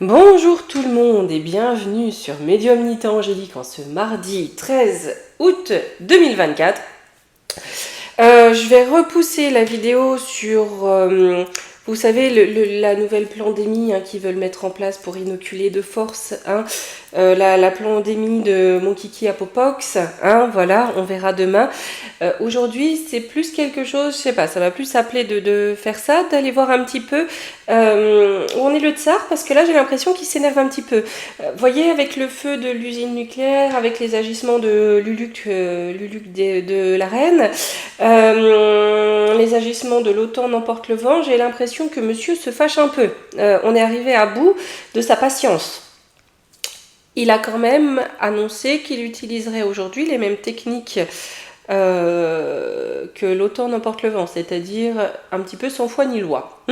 Bonjour tout le monde et bienvenue sur Médiumnité Angélique en ce mardi 13 août 2024. Je vais repousser la vidéo sur, vous savez, la nouvelle pandémie qu'ils veulent mettre en place pour inoculer de force la pandémie de mon kiki Apopox. Voilà, on verra demain. Aujourd'hui, c'est plus quelque chose, je sais pas, ça va plus s'appeler de faire ça, d'aller voir un petit peu où on est le tsar, parce que là j'ai l'impression qu'il s'énerve un petit peu. Voyez, avec le feu de l'usine nucléaire, avec les agissements de Luluc de la reine, les agissements de l'OTAN n'emporte le vent, j'ai l'impression que monsieur se fâche un peu. On est arrivé à bout de sa patience. Il a quand même annoncé qu'il utiliserait aujourd'hui les mêmes techniques que l'OTAN n'emporte le vent, c'est-à-dire un petit peu sans foi ni loi.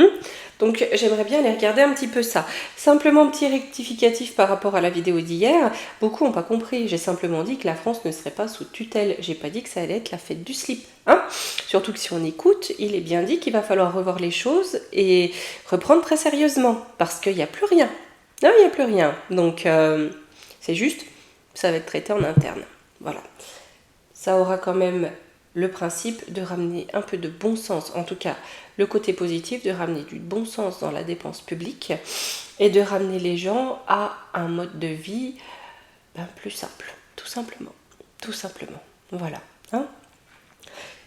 Donc j'aimerais bien aller regarder un petit peu ça. Simplement petit rectificatif par rapport à la vidéo d'hier. Beaucoup n'ont pas compris. J'ai simplement dit que la France ne serait pas sous tutelle. J'ai pas dit que ça allait être la fête du slip. Surtout que si on écoute, il est bien dit qu'il va falloir revoir les choses et reprendre très sérieusement. Parce qu'il n'y a plus rien. Non, il n'y a plus rien. Donc c'est juste, ça va être traité en interne. Voilà. Ça aura quand même le principe de ramener un peu de bon sens, en tout cas le côté positif, de ramener du bon sens dans la dépense publique et de ramener les gens à un mode de vie plus simple, tout simplement. Tout simplement. Voilà.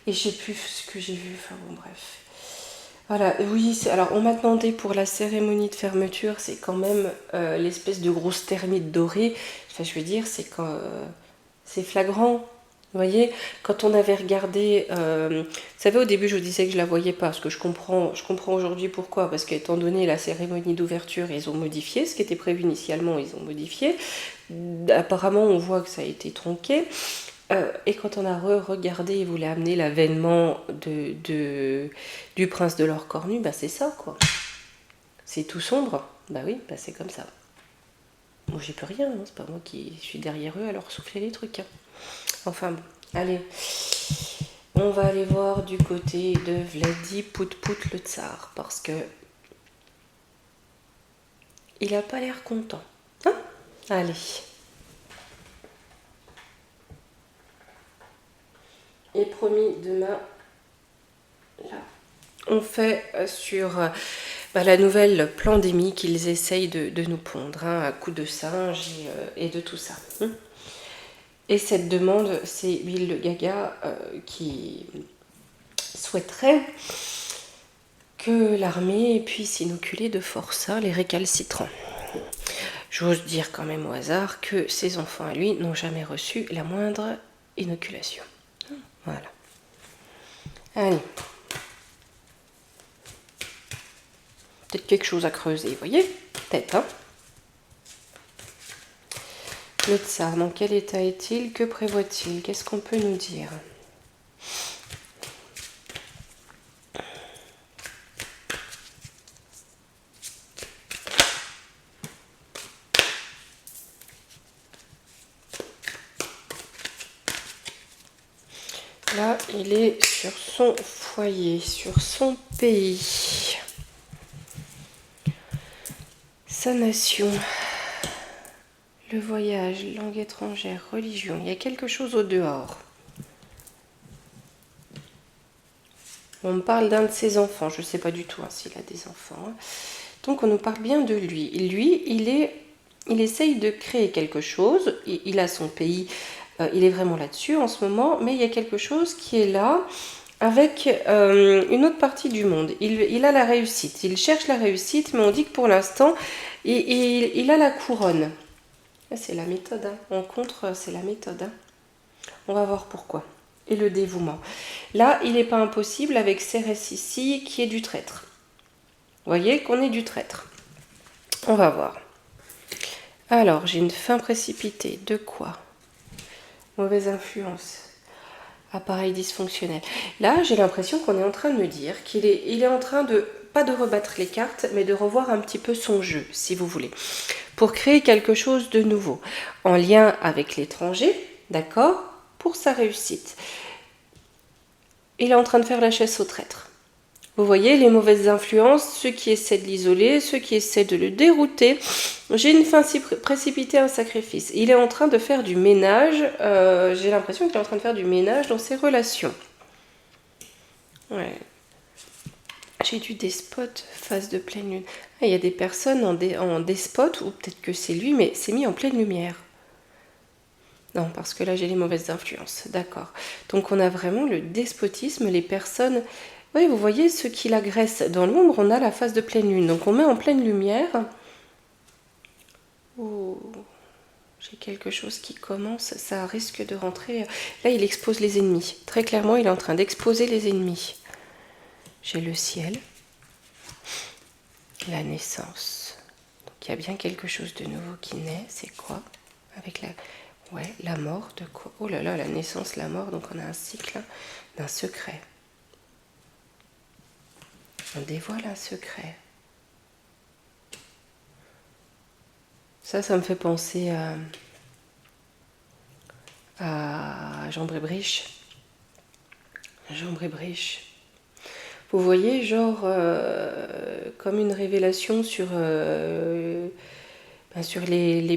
Et je sais plus ce que j'ai vu, enfin bon bref. Voilà, oui, alors on m'a demandé pour la cérémonie de fermeture, c'est quand même l'espèce de grosse thermite dorée. Enfin, je veux dire, c'est flagrant. Vous voyez, quand on avait regardé, vous savez, au début je vous disais que je la voyais pas, parce que je comprends aujourd'hui pourquoi, parce qu'étant donné la cérémonie d'ouverture, ils ont modifié, ce qui était prévu initialement, ils ont modifié. Apparemment, on voit que ça a été tronqué. Et quand on a regardé, ils voulaient amener l'avènement du prince de l'or cornu, c'est ça quoi. C'est tout sombre, oui, c'est comme ça. Moi j'y peux rien, c'est pas moi qui suis derrière eux à leur souffler les trucs. Enfin bon, allez. On va aller voir du côté de Vladi Pout-Pout le tsar, parce que il a pas l'air content. Allez. Et promis, demain, là, on fait sur la nouvelle pandémie qu'ils essayent de nous pondre, à coups de singe et de tout ça. Et cette demande, c'est Bill Gaga qui souhaiterait que l'armée puisse inoculer de force les récalcitrants. J'ose dire quand même au hasard que ses enfants à lui n'ont jamais reçu la moindre inoculation. Voilà. Allez. Peut-être quelque chose à creuser, vous voyez? Peut-être, Le tsar, dans quel état est-il? Que prévoit-il? Qu'est-ce qu'on peut nous dire? Là, il est sur son foyer, sur son pays. Sa nation. Le voyage, langue étrangère, religion. Il y a quelque chose au dehors. On me parle d'un de ses enfants. Je ne sais pas du tout s'il a des enfants. Donc on nous parle bien de lui. Lui, il essaye de créer quelque chose. Il a son pays. Il est vraiment là-dessus en ce moment. Mais il y a quelque chose qui est là avec une autre partie du monde. Il a la réussite. Il cherche la réussite. Mais on dit que pour l'instant, il a la couronne. C'est la méthode. En contre, c'est la méthode. On va voir pourquoi. Et le dévouement. Là, il n'est pas impossible avec Cérès ici, qui est du traître. Vous voyez qu'on est du traître. On va voir. Alors, j'ai une fin précipitée. De quoi? Mauvaise influence. Appareil dysfonctionnel. Là, j'ai l'impression qu'on est en train de me dire qu'il est en train de, pas de rebattre les cartes, mais de revoir un petit peu son jeu, si vous voulez, pour créer quelque chose de nouveau, en lien avec l'étranger, d'accord, pour sa réussite. Il est en train de faire la chasse au traître. Vous voyez, les mauvaises influences, ceux qui essaient de l'isoler, ceux qui essaient de le dérouter. J'ai une fin si précipitée, un sacrifice. Il est en train de faire du ménage. J'ai l'impression qu'il est en train de faire du ménage dans ses relations. Ouais. J'ai du despote, phase de pleine lune. Ah, il y a des personnes en despote, ou peut-être que c'est lui, mais c'est mis en pleine lumière. Non, parce que là, j'ai les mauvaises influences. D'accord. Donc, on a vraiment le despotisme, les personnes... Oui, vous voyez, ceux qui l'agressent dans l'ombre, on a la phase de pleine lune. Donc, on met en pleine lumière. Oh, j'ai quelque chose qui commence. Ça risque de rentrer... Là, il expose les ennemis. Très clairement, il est en train d'exposer les ennemis. J'ai le ciel. La naissance. Donc, il y a bien quelque chose de nouveau qui naît. C'est quoi? Avec la... Ouais, la mort de quoi? Oh là là, la naissance, la mort. Donc, on a un cycle d'un secret. On dévoile un secret. Ça me fait penser à Jean Brébriche. Jean Brébriche. Vous voyez, genre, comme une révélation sur les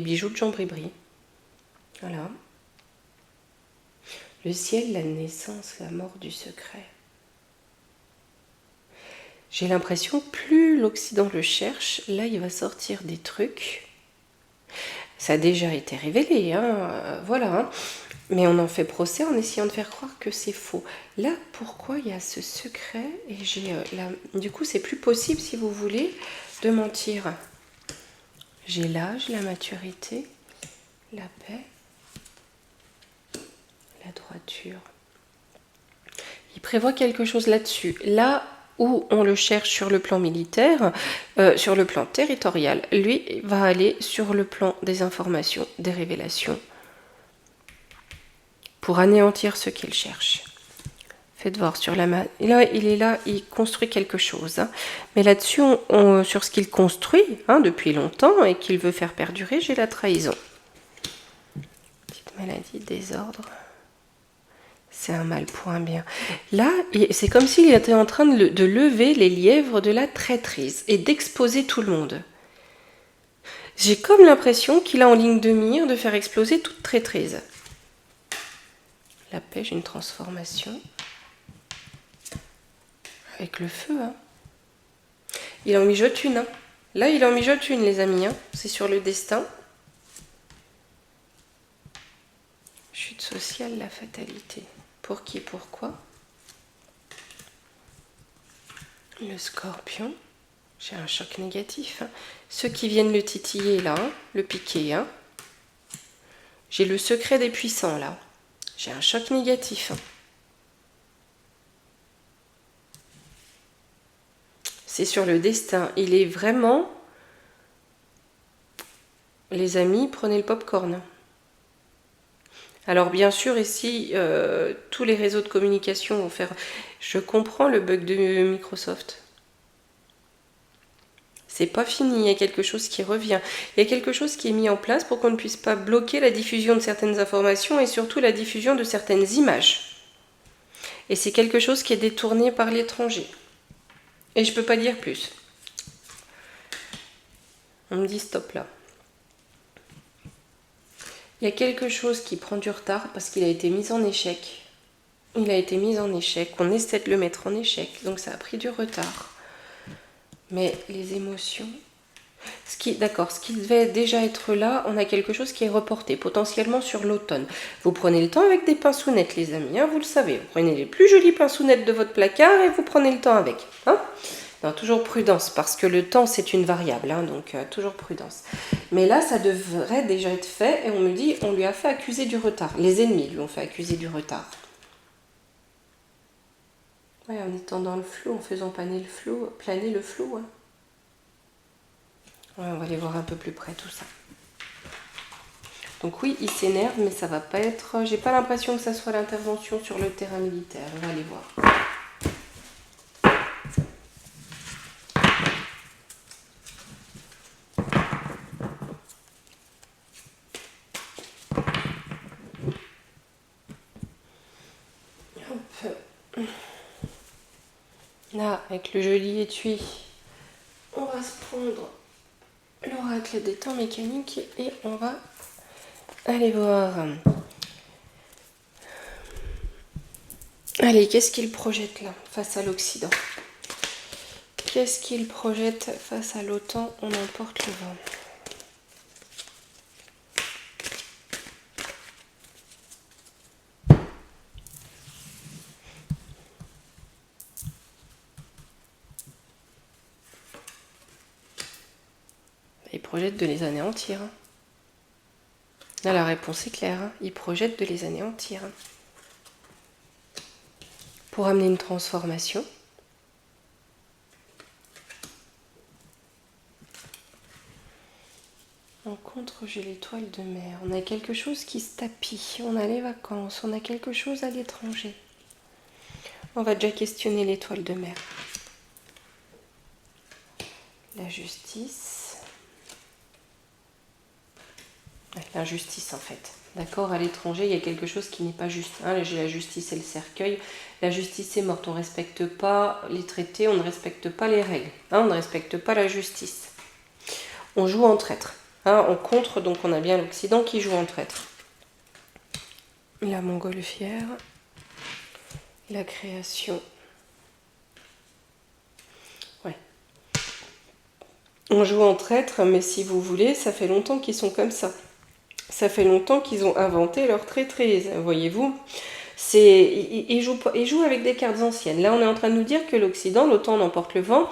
bijoux de Jean Brébriche. Voilà. Le ciel, la naissance, la mort du secret. J'ai l'impression que plus l'Occident le cherche, là il va sortir des trucs. Ça a déjà été révélé, hein, voilà. Hein. Mais on en fait procès en essayant de faire croire que c'est faux. Là, pourquoi il y a ce secret? Et du coup, c'est plus possible, si vous voulez, de mentir. J'ai l'âge, la maturité, la paix, la droiture. Il prévoit quelque chose là-dessus. Là où on le cherche sur le plan militaire, sur le plan territorial, lui va aller sur le plan des informations, des révélations, pour anéantir ce qu'il cherche. Faites voir sur la main. Là, il est là, il construit quelque chose. Hein. Mais là-dessus, sur ce qu'il construit depuis longtemps et qu'il veut faire perdurer, j'ai la trahison. Petite maladie, désordre. C'est un mal pour un bien. Là, c'est comme s'il était en train de lever les lièvres de la traîtrise et d'exposer tout le monde. J'ai comme l'impression qu'il a en ligne de mire de faire exploser toute traîtrise. La paix, j'ai une transformation. Avec le feu, hein. Il en mijote une, hein. Là, il en mijote une, les amis, hein. C'est sur le destin. Chute sociale, la fatalité. Pour qui, pourquoi? Le scorpion. J'ai un choc négatif. Hein. Ceux qui viennent le titiller, là, hein, le piquer. Hein. J'ai le secret des puissants, là. J'ai un choc négatif. Hein. C'est sur le destin. Il est vraiment... Les amis, prenez le popcorn. Alors bien sûr, ici, tous les réseaux de communication vont faire... Je comprends le bug de Microsoft. C'est pas fini, il y a quelque chose qui revient. Il y a quelque chose qui est mis en place pour qu'on ne puisse pas bloquer la diffusion de certaines informations et surtout la diffusion de certaines images. Et c'est quelque chose qui est détourné par l'étranger. Et je peux pas dire plus. On me dit stop là. Il y a quelque chose qui prend du retard parce qu'il a été mis en échec. Il a été mis en échec. On essaie de le mettre en échec. Donc ça a pris du retard. Mais les émotions... ce qui devait déjà être là, on a quelque chose qui est reporté, potentiellement sur l'automne. Vous prenez le temps avec des pinceaunettes, les amis, hein, vous le savez. Vous prenez les plus jolies pinceaunettes de votre placard et vous prenez le temps avec. Hein. Non, toujours prudence, parce que le temps, c'est une variable, hein, donc toujours prudence. Mais là, ça devrait déjà être fait, et on me dit, on lui a fait accuser du retard. Les ennemis lui ont fait accuser du retard. Ouais, en étant dans le flou, en faisant planer le flou. Hein. Ouais, on va aller voir un peu plus près tout ça. Donc oui, il s'énerve, mais ça va pas être... J'ai pas l'impression que ça soit l'intervention sur le terrain militaire. On va aller voir. Là, avec le joli étui, on va se prendre l'oracle des temps mécaniques et on va aller voir. Allez, qu'est-ce qu'il projette là, face à l'Occident? Qu'est-ce qu'il projette face à l'OTAN? On emporte le vent. Il projette de les anéantir. Là, la réponse est claire. Il projette de les anéantir. Pour amener une transformation. En contre, j'ai l'étoile de mer. On a quelque chose qui se tapit. On a les vacances. On a quelque chose à l'étranger. On va déjà questionner l'étoile de mer. La justice. Ouais, l'injustice en fait. D'accord, à l'étranger, il y a quelque chose qui n'est pas juste. Hein, j'ai la justice et le cercueil. La justice est morte. On ne respecte pas les traités, on ne respecte pas les règles. Hein, on ne respecte pas la justice. On joue en traître. Hein, on contre, donc on a bien l'Occident qui joue en traître. La montgolfière. La création. Ouais. On joue en traître, mais si vous voulez, ça fait longtemps qu'ils sont comme ça. Ça fait longtemps qu'ils ont inventé leur traîtrise, voyez-vous. Ils jouent avec des cartes anciennes. Là, on est en train de nous dire que l'Occident, l'OTAN n'emporte le vent,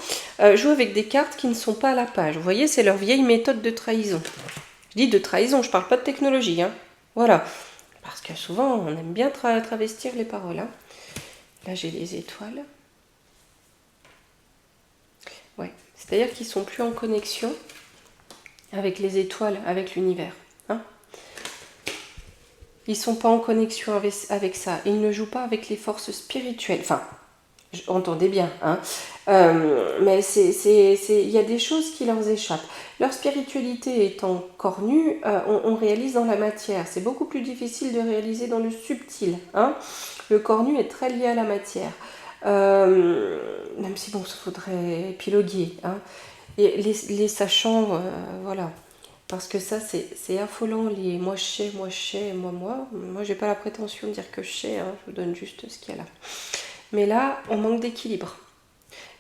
joue avec des cartes qui ne sont pas à la page. Vous voyez, c'est leur vieille méthode de trahison. Je dis de trahison, je ne parle pas de technologie. Hein. Voilà. Parce que souvent, on aime bien travestir les paroles. Hein. Là, j'ai les étoiles. Ouais. C'est-à-dire qu'ils ne sont plus en connexion avec les étoiles, avec l'univers. Hein. Ils ne sont pas en connexion avec ça. Ils ne jouent pas avec les forces spirituelles. Enfin, entendez bien. Hein. Mais il y a des choses qui leur échappent. Leur spiritualité étant cornue, on réalise dans la matière. C'est beaucoup plus difficile de réaliser dans le subtil. Hein. Le cornu est très lié à la matière. Même si, bon, il faudrait épiloguer. Hein. Et les sachants, voilà. Parce que ça, c'est affolant, les moi je sais, moi. Moi, j'ai pas la prétention de dire que je sais, hein, je vous donne juste ce qu'il y a là. Mais là, on manque d'équilibre.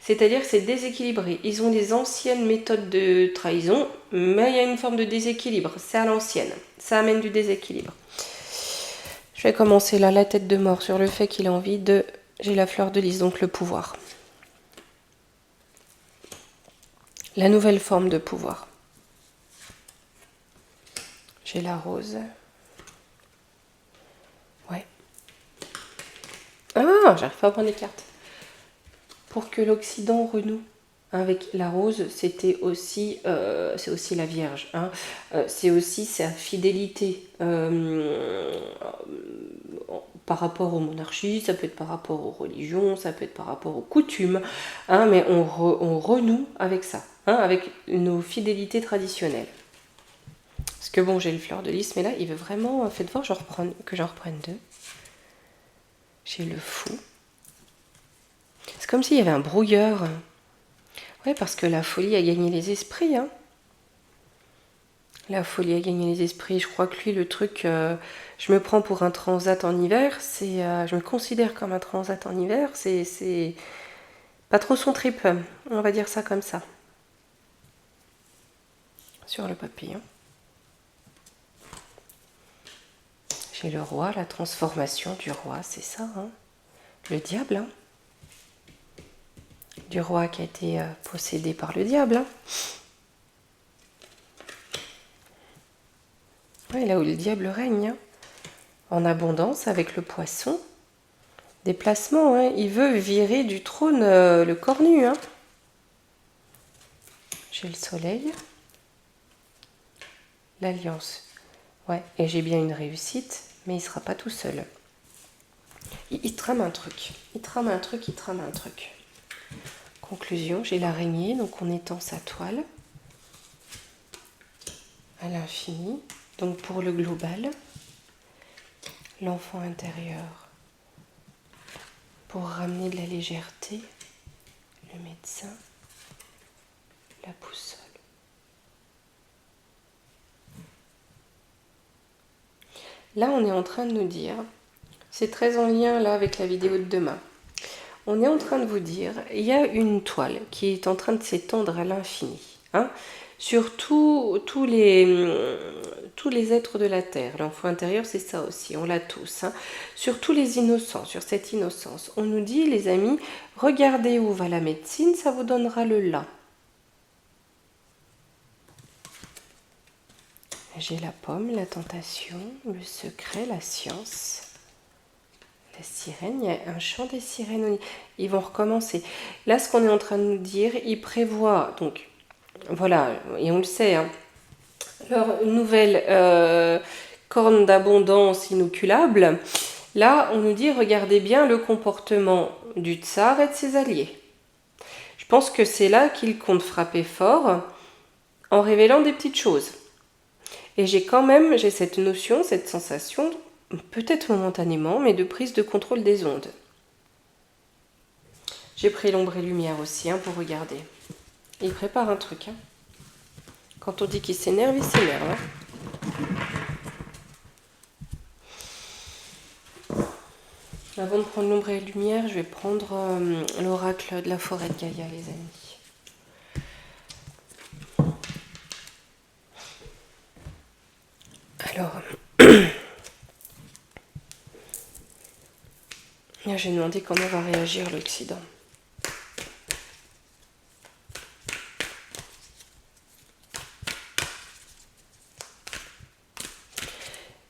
C'est-à-dire que c'est déséquilibré. Ils ont des anciennes méthodes de trahison, mais il y a une forme de déséquilibre. C'est à l'ancienne. Ça amène du déséquilibre. Je vais commencer là, la tête de mort, sur le fait qu'il a envie de... J'ai la fleur de lys, donc le pouvoir. La nouvelle forme de pouvoir. J'ai la rose. Ouais. Ah, j'arrive pas à prendre les cartes. Pour que l'Occident renoue avec la rose, c'est aussi la Vierge. Hein. C'est aussi sa fidélité par rapport aux monarchies, ça peut être par rapport aux religions, ça peut être par rapport aux coutumes, hein, mais on renoue avec ça, hein, avec nos fidélités traditionnelles. Parce que bon, j'ai le fleur de lys, mais là, il veut vraiment... Faites voir que j'en reprenne deux. J'ai le fou. C'est comme s'il y avait un brouilleur. Ouais, parce que la folie a gagné les esprits. Hein. La folie a gagné les esprits. Je crois que lui, le truc, je me prends pour un transat en hiver. Je me considère comme un transat en hiver. C'est pas trop son trip. On va dire ça comme ça. Sur le papillon. J'ai le roi, la transformation du roi, c'est ça. Hein. Le diable. Hein. Du roi qui a été possédé par le diable. Hein. Ouais, là où le diable règne. Hein. En abondance avec le poisson. Déplacement, hein. Il veut virer du trône le cornu. Hein. J'ai le soleil. L'alliance. Ouais, et j'ai bien une réussite, mais il ne sera pas tout seul. Il trame un truc. Il trame un truc. Conclusion, j'ai l'araignée, donc on étend sa toile à l'infini. Donc pour le global, l'enfant intérieur, pour ramener de la légèreté, le médecin, la boussole. Là, on est en train de nous dire, c'est très en lien là avec la vidéo de demain, on est en train de vous dire, il y a une toile qui est en train de s'étendre à l'infini, hein, sur tous les êtres de la Terre. L'enfant intérieur, c'est ça aussi, on l'a tous, hein. Sur tous les innocents, sur cette innocence. On nous dit, les amis, regardez où va la médecine, ça vous donnera le là. J'ai la pomme, la tentation, le secret, la science. La sirène, il y a un chant des sirènes. Ils vont recommencer. Là, ce qu'on est en train de nous dire, ils prévoient, donc, voilà, et on le sait, hein, leur nouvelle corne d'abondance inoculable. Là, on nous dit, regardez bien le comportement du tsar et de ses alliés. Je pense que c'est là qu'ils comptent frapper fort en révélant des petites choses. Et j'ai cette notion, cette sensation, peut-être momentanément, mais de prise de contrôle des ondes. J'ai pris l'ombre et lumière aussi, hein, pour regarder. Il prépare un truc, hein. Quand on dit qu'il s'énerve, il s'énerve, hein. Avant de prendre l'ombre et la lumière, je vais prendre l'oracle de la forêt de Gaïa, les amis. Alors, j'ai demandé comment va réagir l'Occident.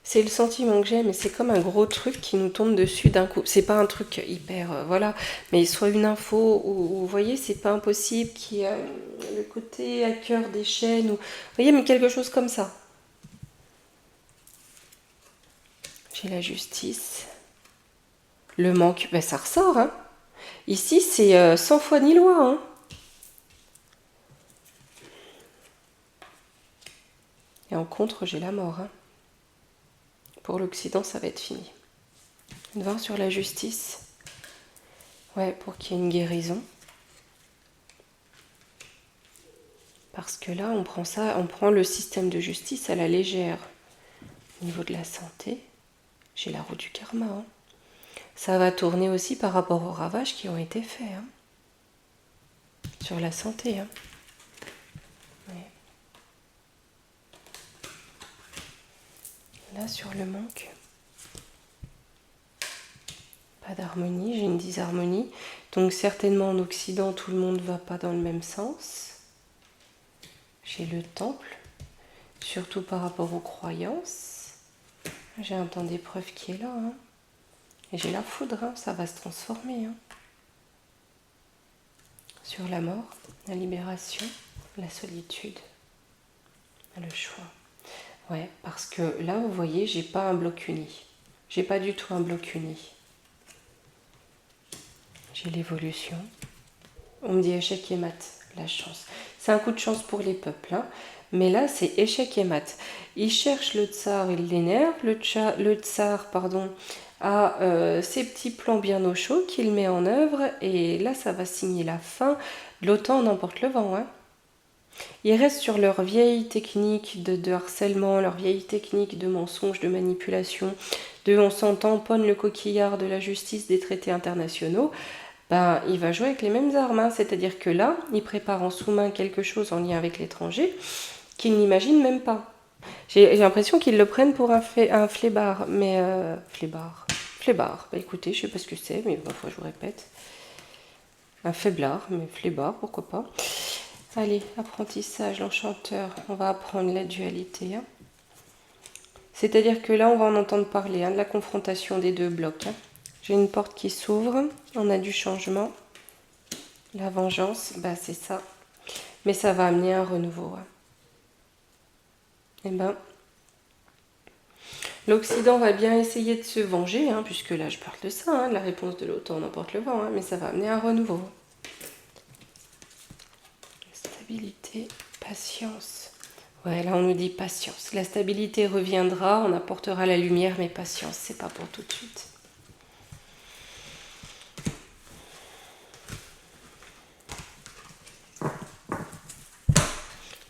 C'est le sentiment que j'ai, mais c'est comme un gros truc qui nous tombe dessus d'un coup. C'est pas un truc hyper, voilà, mais soit une info, ou vous voyez, c'est pas impossible, qu'il y a le côté hacker des chaînes, ou, vous voyez, mais quelque chose comme ça. J'ai la justice. Le manque, ben ça ressort, hein. Ici, c'est sans foi ni loi, hein. Et en contre, j'ai la mort, hein. Pour l'Occident, ça va être fini. Une 20 sur la justice. Ouais, pour qu'il y ait une guérison. Parce que là, on prend le système de justice à la légère. Au niveau de la santé, j'ai la roue du karma, hein. Ça va tourner aussi par rapport aux ravages qui ont été faits, hein. Sur la santé, hein. Ouais. Là, sur le manque, pas d'harmonie, j'ai une disharmonie. Donc certainement en Occident, tout le monde ne va pas dans le même sens. J'ai le temple, surtout par rapport aux croyances. J'ai un temps d'épreuve qui est là, hein. Et j'ai la foudre, hein. Ça va se transformer, hein. Sur la mort, la libération, la solitude, le choix. Ouais, parce que là, vous voyez, j'ai pas un bloc uni. J'ai pas du tout un bloc uni. J'ai l'évolution. On me dit échec et mat, la chance. C'est un coup de chance pour les peuples, hein. Mais là, c'est échec et mat. Il cherche le tsar, il l'énerve. Le tsar, a ses petits plans bien au chaud qu'il met en œuvre. Et là, ça va signer la fin. L'OTAN n'emporte le vent, hein. Ils restent sur leur vieille technique de harcèlement, leur vieille technique de mensonge, de manipulation, de on s'en tamponne le coquillard de la justice des traités internationaux. Ben, il va jouer avec les mêmes armes, hein. C'est-à-dire que là, il prépare en sous-main quelque chose en lien avec l'étranger qu'il n'imagine même pas. J'ai l'impression qu'ils le prennent pour un flébard, mais flébard. Bah écoutez, je sais pas ce que c'est, mais parfois je vous répète. Un faiblard, mais flébard, pourquoi pas. Allez, apprentissage, l'enchanteur, on va apprendre la dualité, hein. C'est-à-dire que là, on va en entendre parler, hein, de la confrontation des deux blocs, hein. J'ai une porte qui s'ouvre, on a du changement. La vengeance, bah c'est ça. Mais ça va amener un renouveau, hein. Eh ben, l'Occident va bien essayer de se venger, hein, puisque là, je parle de ça, hein, de la réponse de l'OTAN, on emporte le vent, hein, mais ça va amener un renouveau. Stabilité, patience. Ouais, là on nous dit patience. La stabilité reviendra, on apportera la lumière, mais patience, c'est pas pour tout de suite.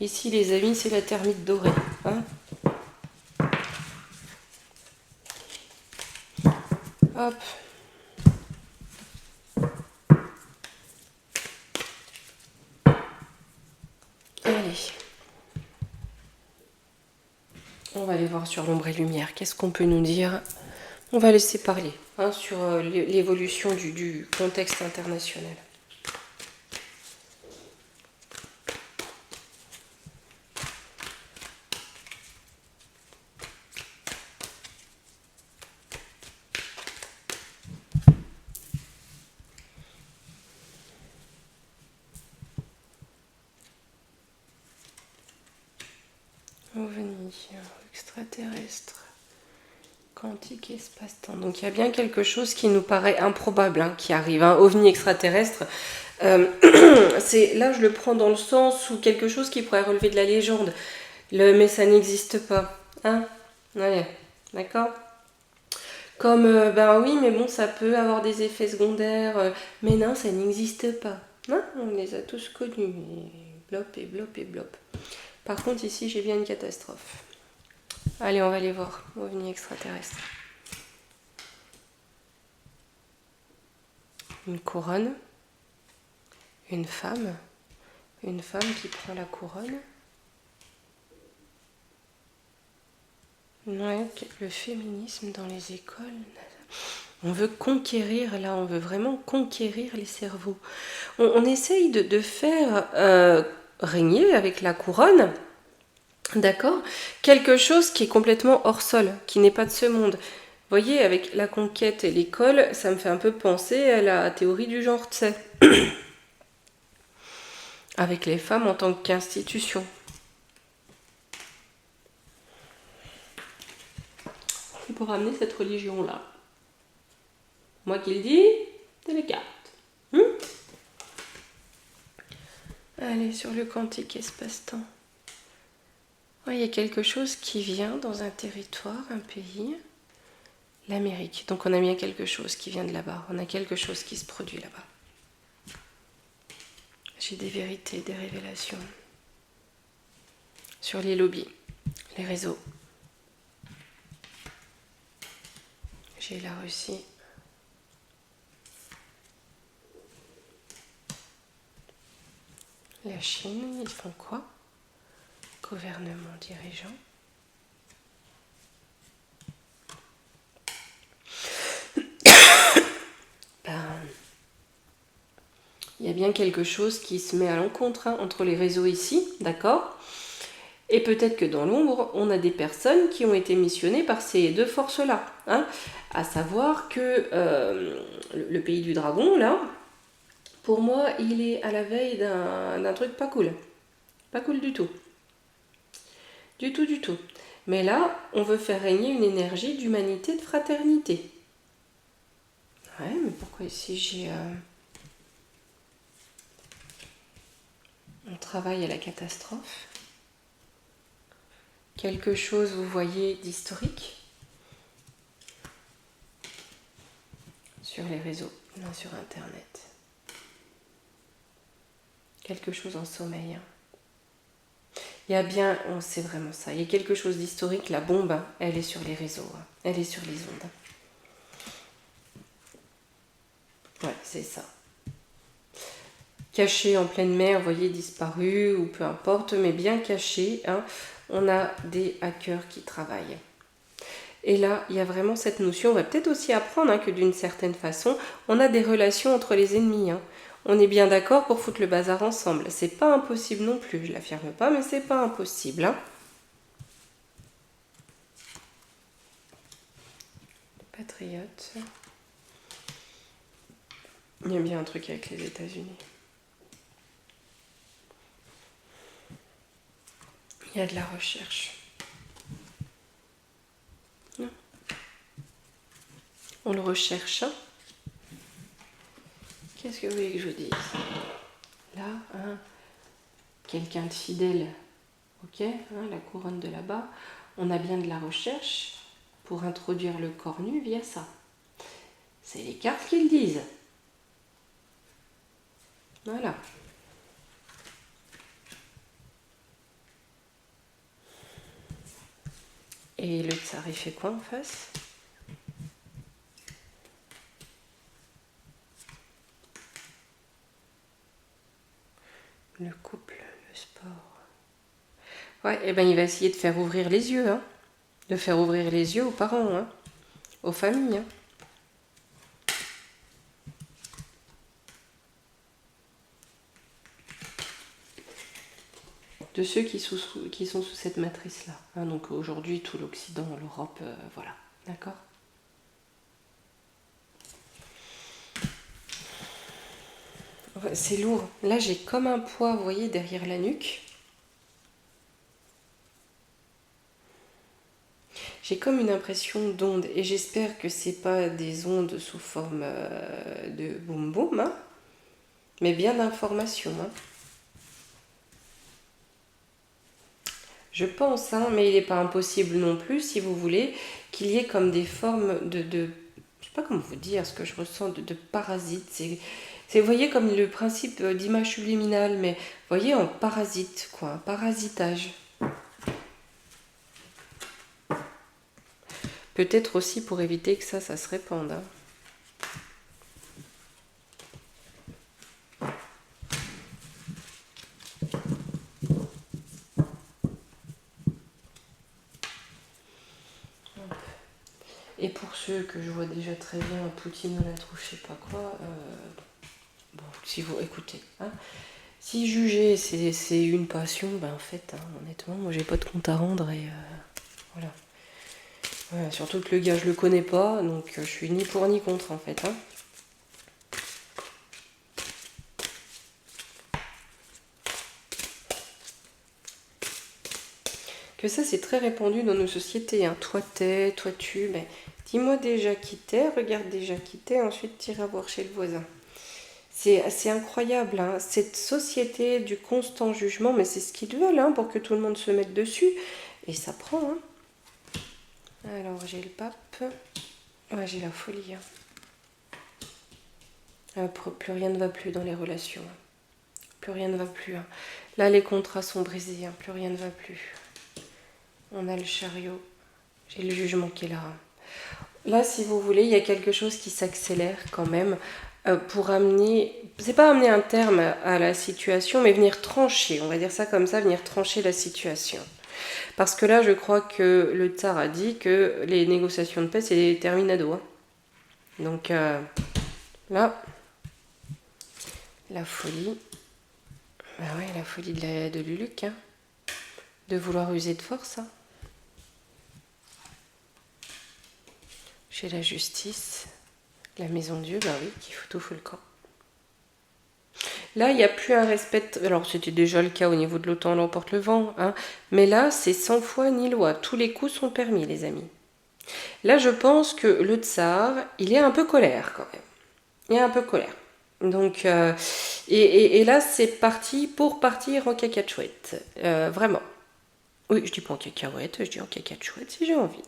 Ici, les amis, c'est la termite dorée. Hein. Hop. Allez. On va aller voir sur l'ombre et lumière. Qu'est-ce qu'on peut nous dire? On va laisser parler hein, sur l'évolution du contexte international. OVNI, extraterrestre, quantique, espace-temps. Donc il y a bien quelque chose qui nous paraît improbable hein, qui arrive. Hein. OVNI extraterrestre, là je le prends dans le sens où quelque chose qui pourrait relever de la légende. Mais ça n'existe pas. Hein. Ouais, d'accord. Comme, ben oui, mais bon, ça peut avoir des effets secondaires. Mais non, ça n'existe pas. Hein, on les a tous connus. Et blop et blop et blop. Par contre, ici, j'ai bien une catastrophe. Allez, on va aller voir. OVNI extraterrestre. Une couronne. Une femme. Une femme qui prend la couronne. Ouais, le féminisme dans les écoles. On veut conquérir, là, on veut vraiment conquérir les cerveaux. On essaye de faire régner avec la couronne, d'accord, quelque chose qui est complètement hors sol, qui n'est pas de ce monde. Vous voyez, avec la conquête et l'école, ça me fait un peu penser à la théorie du genre, tu sais. Avec les femmes en tant qu'institution. C'est pour amener cette religion-là. Moi qui le dis, c'est les cartes. Allez, sur le quantique espace-temps. Ouais, il y a quelque chose qui vient dans un territoire, un pays, l'Amérique. Donc on a bien quelque chose qui vient de là-bas. On a quelque chose qui se produit là-bas. J'ai des vérités, des révélations. Sur les lobbies, les réseaux. J'ai la Russie. La Chine, ils font quoi? Gouvernement dirigeant. Il y a bien quelque chose qui se met à l'encontre hein, entre les réseaux ici, d'accord? Et peut-être que dans l'ombre, on a des personnes qui ont été missionnées par ces deux forces-là. Hein, à savoir que le pays du dragon, là, pour moi, il est à la veille d'un truc pas cool. Pas cool du tout. Du tout, du tout. Mais là, on veut faire régner une énergie d'humanité, de fraternité. Ouais, mais pourquoi ici j'ai... On travaille à la catastrophe. Quelque chose, vous voyez, d'historique. Sur les réseaux, non sur Internet. Quelque chose en sommeil. Il y a bien, on sait vraiment ça, il y a quelque chose d'historique, la bombe, elle est sur les réseaux, elle est sur les ondes. Ouais, c'est ça. Caché en pleine mer, vous voyez, disparu, ou peu importe, mais bien caché, hein, on a des hackers qui travaillent. Et là, il y a vraiment cette notion, on va peut-être aussi apprendre hein, que d'une certaine façon, on a des relations entre les ennemis. Hein. On est bien d'accord pour foutre le bazar ensemble. C'est pas impossible non plus, je l'affirme pas, mais c'est pas impossible. Hein. Patriote. Il y a bien un truc avec les États-Unis. Il y a de la recherche. Non. On le recherche. Hein. Qu'est-ce que vous voulez que je vous dise? Là, hein, quelqu'un de fidèle, ok, hein, la couronne de là-bas, on a bien de la recherche pour introduire le corps nu via ça. C'est les cartes qui le disent. Voilà. Et le tsar, il fait quoi en face? Le couple, le sport. Ouais, et ben il va essayer de faire ouvrir les yeux, hein. De faire ouvrir les yeux aux parents, hein. Aux familles, hein. De ceux qui sont sous cette matrice-là. Hein, donc aujourd'hui, tout l'Occident, l'Europe, voilà. D'accord? Ouais, c'est lourd. Là, j'ai comme un poids, vous voyez, derrière la nuque. J'ai comme une impression d'onde et j'espère que c'est pas des ondes sous forme de boum boum, hein, mais bien d'information. Hein. Je pense, hein, mais il n'est pas impossible non plus, si vous voulez, qu'il y ait comme des formes je sais pas comment vous dire ce que je ressens, de parasites. Vous voyez, comme le principe d'image subliminale, mais vous voyez, en parasite, quoi, un parasitage. Peut-être aussi pour éviter que ça se répande. Hein. Et pour ceux que je vois déjà très bien, Poutine la trouve, je sais pas quoi, bon, si vous écoutez, hein, si juger c'est une passion, ben en fait, hein, honnêtement, moi j'ai pas de compte à rendre et voilà. Voilà. Surtout que le gars je le connais pas, donc je suis ni pour ni contre en fait. Hein. Que ça c'est très répandu dans nos sociétés, hein. Toi t'es, toi tu, mais dis-moi déjà qui t'es, regarde déjà qui t'es, ensuite t'iras voir chez le voisin. C'est assez incroyable, hein, cette société du constant jugement, mais c'est ce qu'ils veulent hein, pour que tout le monde se mette dessus. Et ça prend. Hein. Alors j'ai le pape. Ouais, j'ai la folie. Hein. Plus rien ne va plus dans les relations. Hein. Plus rien ne va plus. Hein. Là, les contrats sont brisés. Hein. Plus rien ne va plus. On a le chariot. J'ai le jugement qui est là. Hein. Là, si vous voulez, il y a quelque chose qui s'accélère quand même pour amener, c'est pas amener un terme à la situation, mais venir trancher, on va dire ça comme ça, venir trancher la situation. Parce que là, je crois que le tsar a dit que les négociations de paix, c'est terminado. Hein. Donc là, la folie. Bah ouais, la folie de Luluc. Hein. De vouloir user de force. Hein. Chez la justice, la maison de Dieu, bah oui, qui fout tout fout le camp. Là, il n'y a plus un respect. Alors, c'était déjà le cas au niveau de l'OTAN, l'emporte le vent. Hein. Mais là, c'est sans foi ni loi. Tous les coups sont permis, les amis. Là, je pense que le tsar, il est un peu colère quand même. Il est un peu colère. Donc, et là, c'est parti pour partir en cacachouette. Vraiment. Oui, je dis pas en cacahuète, je dis en cacachouette si j'ai envie.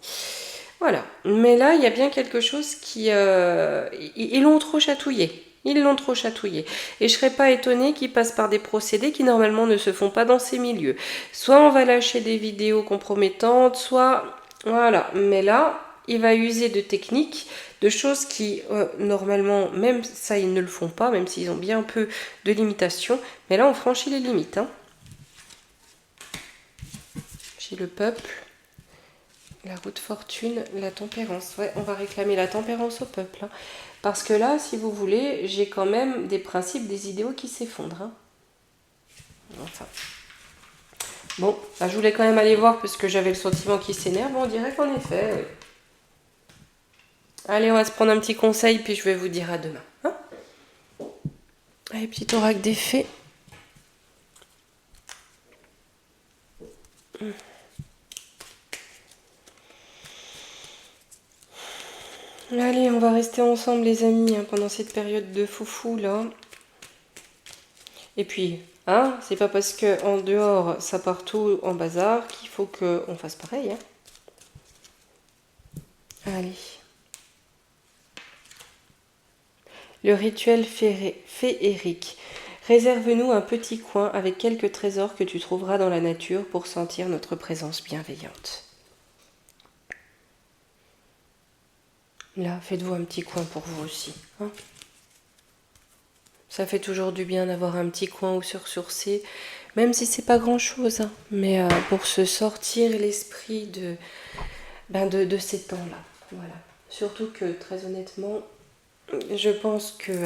Voilà. Mais là, il y a bien quelque chose qui... ils l'ont trop chatouillé. Ils l'ont trop chatouillé. Et je serais pas étonnée qu'ils passent par des procédés qui normalement ne se font pas dans ces milieux. Soit on va lâcher des vidéos compromettantes, soit... Voilà. Mais là, il va user de techniques, de choses qui, normalement, même ça, ils ne le font pas, même s'ils ont bien peu de limitations. Mais là, on franchit les limites. Hein. J'ai le peuple. La route fortune, la tempérance. Ouais, on va réclamer la tempérance au peuple. Hein. Parce que là, si vous voulez, j'ai quand même des principes, des idéaux qui s'effondrent. Hein. Enfin. Bon, bah, je voulais quand même aller voir parce que j'avais le sentiment qu'il s'énerve. On dirait qu'en effet. Oui. Allez, on va se prendre un petit conseil, puis je vais vous dire à demain. Hein. Allez, petit oracle des fées. Allez, on va rester ensemble les amis hein, pendant cette période de foufou là. Et puis, hein, c'est pas parce que en dehors ça part tout en bazar qu'il faut qu'on fasse pareil. Hein. Allez. Le rituel féerique. Réserve-nous un petit coin avec quelques trésors que tu trouveras dans la nature pour sentir notre présence bienveillante. Là, faites-vous un petit coin pour vous aussi. Hein. Ça fait toujours du bien d'avoir un petit coin où se ressourcer, même si c'est pas grand-chose. Hein. Mais pour se sortir l'esprit de ces temps-là. Voilà. Surtout que, très honnêtement, je pense que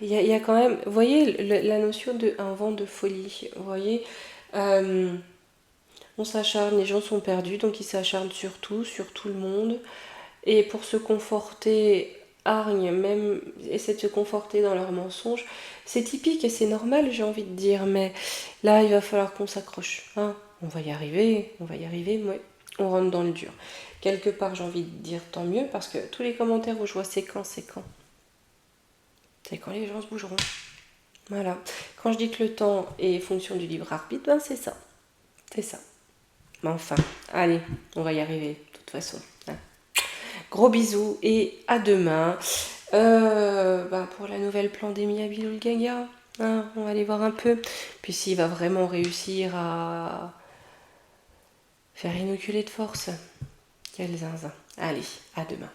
il y a quand même, vous voyez, la notion de un vent de folie. Vous voyez, on s'acharne, les gens sont perdus, donc ils s'acharnent sur tout le monde. Et pour se conforter, hargnent, même essaient de se conforter dans leurs mensonges. C'est typique et c'est normal, j'ai envie de dire, mais là, il va falloir qu'on s'accroche. Hein. On va y arriver, ouais. On rentre dans le dur. Quelque part, j'ai envie de dire tant mieux, parce que tous les commentaires où je vois c'est quand. C'est quand les gens se bougeront. Voilà. Quand je dis que le temps est fonction du libre arbitre, ben c'est ça. C'est ça. Mais enfin, allez, on va y arriver, de toute façon. Hein. Gros bisous et à demain pour la nouvelle pandémie à Bilul-Gaga. Hein, on va aller voir un peu. Puis s'il va vraiment réussir à faire inoculer de force. Quel zinzin. Allez, à demain.